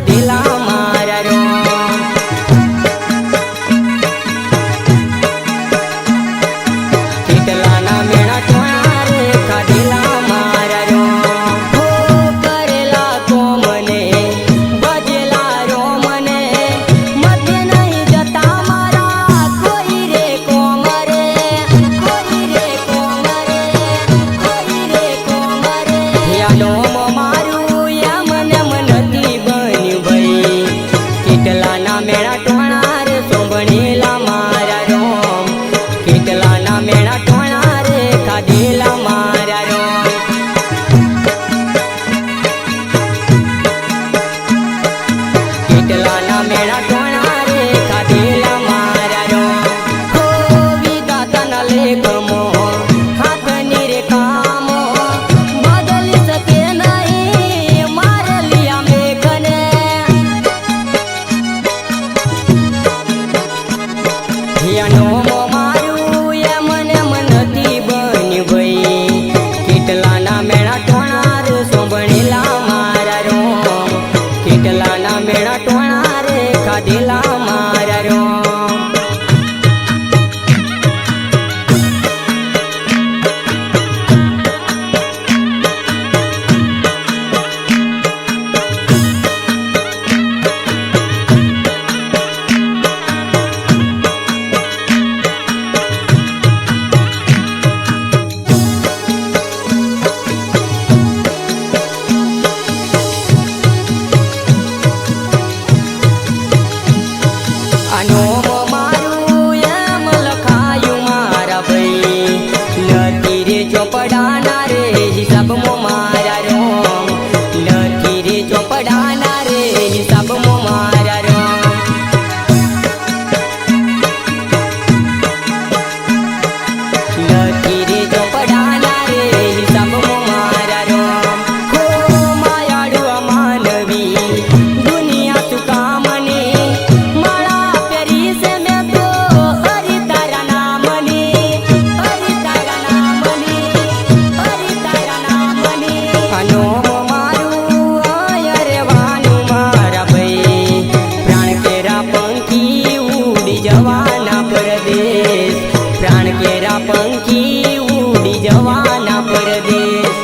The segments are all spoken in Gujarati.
ખાધેલા મારા રોમ કેટલાના મેણા ટોણા રે ખાધેલા મારા રોમ હો કરેલા તો મને ભજેલા રોમને મધ્ય નહીં જતા મારા કોઈ રે કોમરે કોઈ રે કોમરે કોઈ રે કોમરે યાનો મારું યમને મનતી બન્યું ભાઈ કેટલાના મેણા ટોણા રે સોંભણેલા મારા રોમ કેટલાના મેણા ટોણા રે ખાધેલા મારા રોમ કેટલાના મેણા ટોણા રે ખાધેલા મારા રોમ હો વિધાતાના લેખમો હાથની રે કામો બદલી શકે નહીં મારે લિયા મેઘને યાનો મારું યમને મનતી બન્યું ભાઈ કેટલાના મેણા ટોણા રે સોંભણેલા મારા રોમ કેટલાના મેણા ટોણા રે ખાધેલા મારા રોમ આનો મારું એમ લખાયું મારા ભાઈ નથી રે ચોપડાના રે હિસાબમાં મારા રોમ નથી રે ચોપડાના રે હિસાબમાં મારા રોમ નથી રે ચોપડાના રે હિસાબમાં મારા રોમ હો માયાડુઆ માનવી દુનિયા તું કામની માળા પેરી સે મેં તો હરી તારા નામની હરી તારા નામની હરી તારા નામની આનો મારું આય રહેવાનું મારા ભાઈ પ્રાણ કેરા પંખી ઉડી જવાના પરદેશ પ્રાણ કેરા પંખી ઉડી જવાના પરદેશ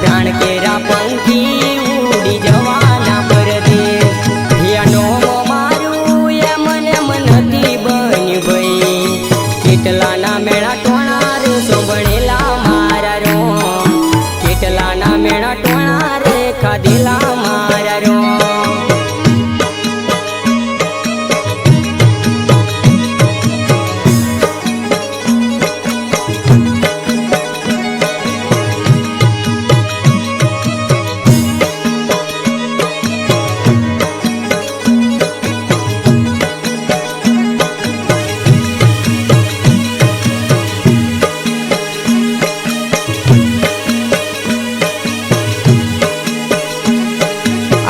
પ્રાણ કેરા પંખી ઉડી જવાના પરદેશ યાનો મારું યમને મનતી બન્યું ભાઈ કેટલાના મેણા ટોણા રે સોંભણેલા મારા રોમ કેટલાના મેણા ટોણા રે ખાધેલા મારા રોમ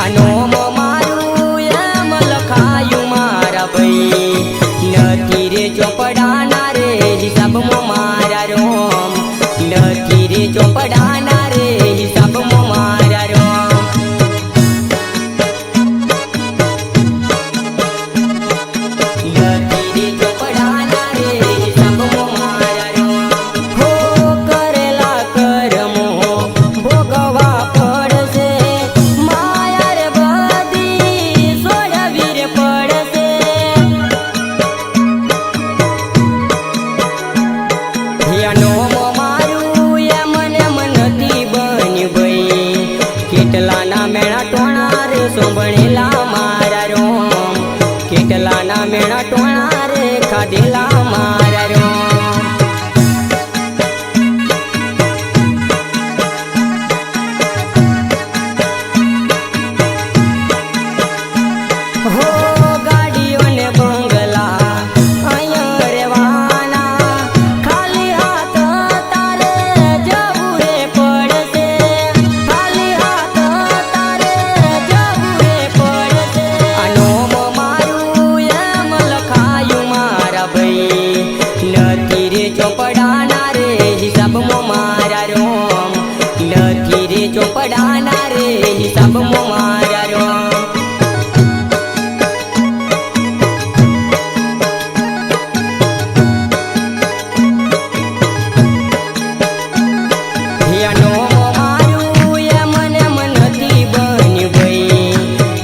આનો મારું એમ લખાયું મારા ભાઈ નથી રે ચોપડાના રે હિસાબમાં મારા રોમ નથી રે ચોપડાના રે હિસાબમાં મારા રોમ નથી રે ચોપડાના રે હિસાબમાં મારા રોમ હો કરેલા કર્મો ભોગવા પડશે માયા રે બધી સોડવી રે પડશે યાનો મારું યમને મનતી બન્યું ભાઈ કેટલાના મેણા ટોણા રે સોંભણેલા મારા રોમ કેટલાના મેણા ટોણા રે ખાધેલા મારા રોમ હો ગાડીઓને બંગલા અહીંયા રહેવાના ખાલી હાથ તારે જવું રે પડશે ખાલી હાથ તારે જવું રે પડશે આનો મારું એમ લખાયું મારા ભાઈ રહેવાના રે હિસાબ મારા રો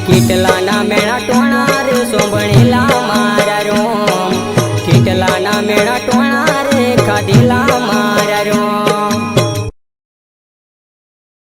કેટલા ના મેળા ટોણા